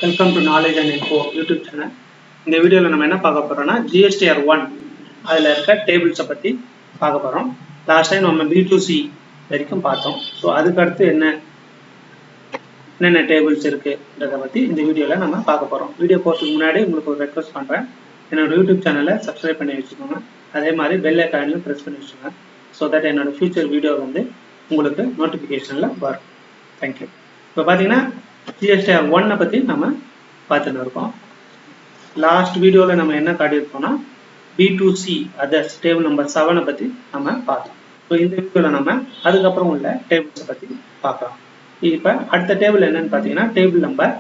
Welcome to Knowledge and Info YouTube channel. இந்த வீடியோல நம்ம என்ன பார்க்க போறோம்னா GSTR 1 அதுல இருக்க டேபிள்ஸ் பத்தி பார்க்க போறோம். லாஸ்ட் டைம் நம்ம B2C வரைக்கும் பார்த்தோம். சோ அதுக்கு அடுத்து என்னென்ன டேபிள்ஸ் இருக்குன்றத பத்தி இந்த வீடியோல நம்ம பார்க்க போறோம். வீடியோ போறதுக்கு முன்னாடி உங்களுக்கு ஒரு ரெக்வெஸ்ட் பண்றேன். என்னோட YouTube சேனலை சப்ஸ்கிரைப் பண்ணி வச்சுக்கோங்க. அதே மாதிரி பெல் ஐகானையும் பிரஸ் பண்ணி வச்சுக்கோங்க. so that என்னோட ஃபியூச்சர் வீடியோ வந்து உங்களுக்கு நோட்டிஃபிகேஷன்ல வரும். Thank you. இப்போ பாத்தீங்கன்னா GSTR 1 பத்தி நம்ம பார்த்துட்டு இருக்கோம். லாஸ்ட் வீடியோல நம்ம என்ன காட்டியிருக்கோம்னா B2C அதர்ஸ் டேபிள் நம்பர் 7 பத்தி நம்ம பார்த்தோம். ஸோ இந்த வீடியோல நம்ம அதுக்கப்புறம் உள்ள டேபிள்ஸ் பத்தி பார்க்கலாம். இப்போ அடுத்த டேபிள் என்னன்னு பார்த்தீங்கன்னா table number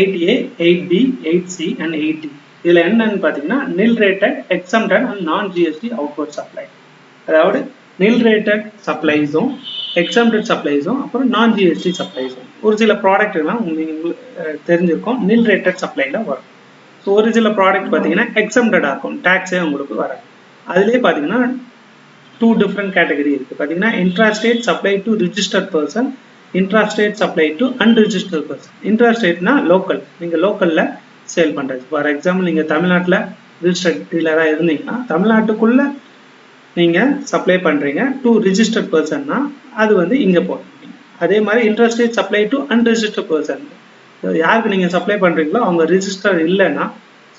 8A, 8B, 8C and 8D. இதுல என்னன்னு பார்த்தீங்கன்னா nil rated, exempted and non GST outward supply. அதாவது nil rated supplies-உம் exempted supplies-உம் அப்புறம் non GST supplies-உம் ஒரு சில ப்ராடக்ட் எல்லாம் உங்களுக்கு தெரிஞ்சிருக்கும் nil rated supply-ல வரும். ஸோ ஒரு சில ப்ராடக்ட் பார்த்தீங்கன்னா exempted இருக்கும், டாக்ஸே உங்களுக்கு வராது. அதுலேயே பார்த்தீங்கன்னா டூ டிஃப்ரெண்ட் கேட்டகரி இருக்கு. பார்த்தீங்கன்னா intrastate supply to registered person, intrastate supply to unregistered person. intrastate-னா லோக்கல், நீங்க லோக்கல்ல சேல் பண்றது. ஃபார் எக்ஸாம்பிள் நீங்க தமிழ்நாட்டில் ரிஜிஸ்டர்ட் டீலரா இருந்தீங்கன்னா தமிழ்நாட்டுக்குள்ள நீங்க சப்ளை பண்றீங்க டு ரிஜிஸ்டர்ட் பர்சன்னா அது வந்து இங்க போடுறீங்க. அதே மாதிரி intrastate supply to unregistered person, யாருக்கு நீங்க சப்ளை பண்றீங்களோ அவங்க ரிஜிஸ்டர் இல்லைன்னா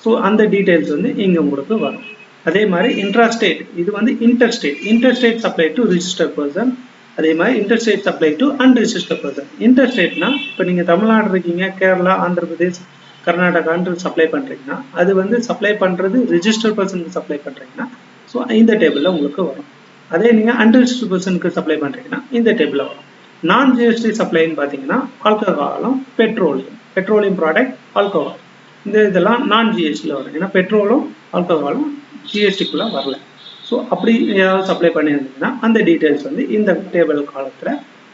ஸோ அந்த டீடைல்ஸ் வந்து இங்க உங்களுக்கு வரும். அதே மாதிரி இன்ட்ராஸ்டேட் இது வந்து interstate supply to registered person. அதே மாதிரி interstate supply to unregistered person. இன்டர்ஸ்டேட்னா இப்போ நீங்க தமிழ்நாடு இருக்கீங்க, கேரளா, ஆந்திர பிரதேஷ், கர்நாடகான்னு சப்ளை பண்றீங்கன்னா அது வந்து சப்ளை பண்றது ரிஜிஸ்டர்ட் பர்சனுக்கு சப்ளை பண்றீங்கன்னா ஸோ இந்த டேபிளில் உங்களுக்கு வரும். அதே நீங்கள் அன்ரிஜிஸ்டர்ட் பர்சனுக்கு சப்ளை பண்ணுறீங்கன்னா இந்த டேபிளில் வரும். நான் ஜிஎஸ்டி சப்ளைன்னு பார்த்தீங்கன்னா ஆல்கஹாலும் பெட்ரோலியம் ப்ராடக்ட் ஆல்கஹால் இதெல்லாம் நான் ஜிஎஸ்டியில் வரும். ஏன்னா பெட்ரோலும் ஆல்கஹாலும் ஜிஎஸ்டிக்குள்ளே வரல. ஸோ அப்படி ஏதாவது சப்ளை பண்ணியிருந்தீங்கன்னா அந்த டீட்டெயில்ஸ் வந்து இந்த டேபிள் காலத்தில்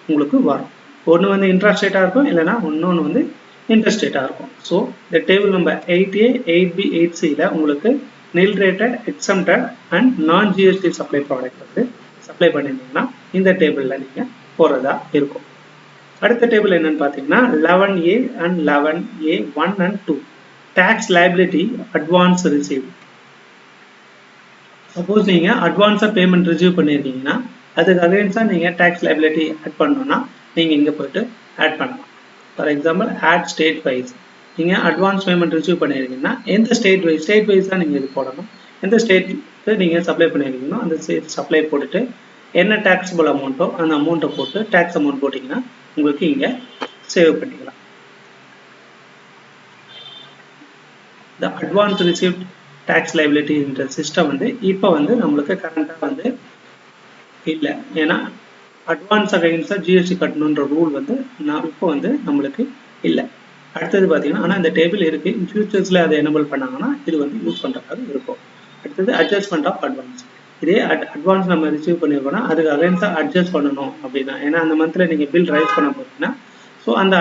உங்களுக்கு வரும். ஒன்று வந்து இன்ட்ராஸ்டேட்டாக இருக்கும், இல்லைன்னா இன்னொன்று வந்து இன்டர்ஸ்டேட்டாக இருக்கும். ஸோ இந்த டேபிள் நம்பர் 8A, 8B, 8Cயில் உங்களுக்கு nil rated, exempted and non GST supply product வந்து சப்ளை பண்ணிருந்தீங்கன்னா இந்த டேபிள்ல நீங்க போறதா இருக்கும். அடுத்த டேபிள் என்னன்னு பாத்தீங்கன்னா 11A and 11A 1 and 2 tax liability advance received. Suppose நீங்க அட்வான்ஸா பேமெண்ட் ரிசீவ் பண்ணிருக்கீங்கன்னா அதுக்கு அகைன்ஸ்டா நீங்க டாக்ஸ் லைபிலிட்டி ஆட் பண்ணணும்னா நீங்க இங்க போயிட்டு ஆட் பண்ணலாம். For example add state wise நீங்க அட்வான்ஸ் பேமெண்ட் ரிசீவ் பண்ணிருக்கீங்கன்னா எந்த ஸ்டேட் வைஸ் தான் நீங்க இது போடணும். எந்த ஸ்டேட்டுக்கு நீங்க சப்ளை பண்ணிருக்கீங்களோ அந்த ஸ்டேட் சப்ளை போட்டுட்டு என்ன டாக்ஸபிள் அமௌண்ட்டோ அந்த அமௌண்ட்டை போட்டு டாக்ஸ் அமௌண்ட் போட்டிங்கன்னா உங்களுக்கு இங்க சேவ் பண்ணிக்கலாம். இந்த அட்வான்ஸ் ரிசீவ்ட் டாக்ஸ் லைபிலிட்டி என்ற சிஸ்டம் வந்து இப்போ வந்து நம்மளுக்கு கரண்டா வந்து இல்லை. ஏன்னா அட்வான்ஸ் அகைன்ஸ்டா ஜிஎஸ்டி கட்டணுன்ற ரூல் வந்து இப்போ வந்து நம்மளுக்கு இல்லை. அடுத்தது பார்த்தீங்கன்னா ஆனால் இந்த டேபிள் இருக்கு, ஃபியூச்சர்ஸில் அதை எனபிள் பண்ணாங்கன்னா இது வந்து யூஸ் பண்ணுறதுக்காக இருக்கும். அடுத்தது அட்ஜஸ்ட்மெண்ட் ஆஃப் அட்வான்ஸ். இதே அட்வான்ஸ் நம்ம ரிசீவ் பண்ணியிருக்கோம்னா அதுக்கு அகைன்ஸ்டாக அட்ஜஸ்ட் பண்ணணும் அப்படின்னா, ஏன்னா அந்த மந்த்தில் நீங்கள் பில் ரைஸ் பண்ண போறீங்கன்னா ஸோ அந்த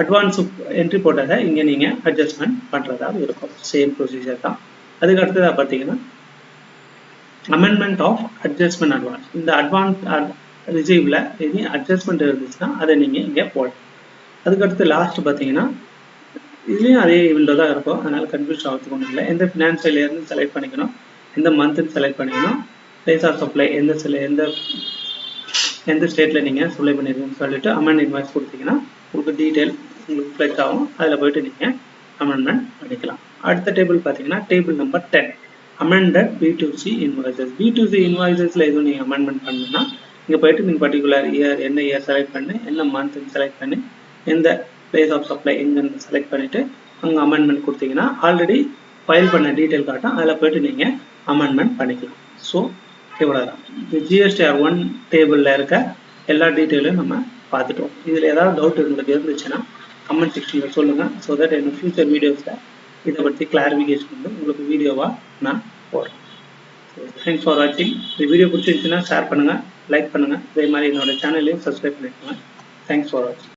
அட்வான்ஸ் என்ட்ரி போட்டதை இங்கே நீங்கள் அட்ஜஸ்ட்மெண்ட் பண்ணுறதாக இருக்கும். சேம் ப்ரொசீஜர் தான். அதுக்கு அடுத்ததாக பார்த்தீங்கன்னா அமெண்ட்மெண்ட் ஆஃப் அட்ஜஸ்ட்மெண்ட் அட்வான்ஸ். இந்த அட்வான்ஸ் ரிசீவ்ல எது அட்ஜஸ்ட்மெண்ட் இருந்துச்சுன்னா அதை நீங்கள் இங்கே போடலாம். அதுக்கடுத்து லாஸ்ட் பார்த்தீங்கன்னா இதுலேயும் அதே விண்டோ தான் இருக்கும், அதனால கன்ஃபியூஸ் ஆகிறதுக்கு ஒன்றும் இல்லை. எந்த ஃபினான்ஷியல் இயர்னு செலக்ட் பண்ணிக்கணும், எந்த மந்த்னு செலக்ட் பண்ணிக்கணும், பிளேஸ் ஆஃப் சப்ளை எந்த ஸ்டேட்டில் நீங்கள் சப்ளை பண்ணிருக்கீங்கன்னு சொல்லிட்டு அமெண்ட் இன்வாய்ஸ் கொடுத்தீங்கன்னா உங்களுக்கு டீட்டெயில் உங்களுக்கு ஃப்ளெக்ட் ஆகும். அதில் போயிட்டு நீங்கள் அமெண்ட்மெண்ட் பண்ணிக்கலாம். அடுத்த டேபிள் பார்த்தீங்கன்னா table number 10 amended B2C invoices. B2C இன்வாய்சஸில் எதுவும் நீங்கள் அமெண்ட்மெண்ட் பண்ணணும்னா இங்கே போயிட்டு நீங்கள் பர்டிகுலர் இயர் என்ன இயர் செலக்ட் பண்ணி என்ன மந்த்னு செலக்ட் பண்ணி எந்த பிளேஸ் ஆஃப் சப்ளை எங்கன்னு செலக்ட் பண்ணிட்டு அங்கே அமெண்ட்மெண்ட் கொடுத்தீங்கன்னா ஆல்ரெடி ஃபைல் பண்ண டீட்டெயில் காட்டும், அதில் போயிட்டு நீங்கள் அமெண்ட்மெண்ட் பண்ணிக்கலாம். ஸோ இவ்வளோதான். இந்த GSTR 1 டேபிளில் இருக்க எல்லா டீட்டெயிலும் நம்ம பார்த்துட்டோம். இதில் ஏதாவது டவுட் உங்களுக்கு இருந்துச்சுன்னா கமெண்ட் செக்ஷனில் சொல்லுங்கள். ஸோ தட் என்னோட ஃபியூச்சர் வீடியோஸில் இதை பற்றி கிளாரிஃபிகேஷன் வந்து உங்களுக்கு வீடியோவாக நான் போடுறேன். ஸோ தேங்க்ஸ் ஃபார் வாட்சிங். இந்த வீடியோ பிடிச்சிருந்துச்சுன்னா ஷேர் பண்ணுங்கள், லைக் பண்ணுங்கள். அதே மாதிரி என்னோட சேனலையும் சப்ஸ்கிரைப் பண்ணிக்கோங்க. தேங்க்ஸ் ஃபார் வாட்சிங்.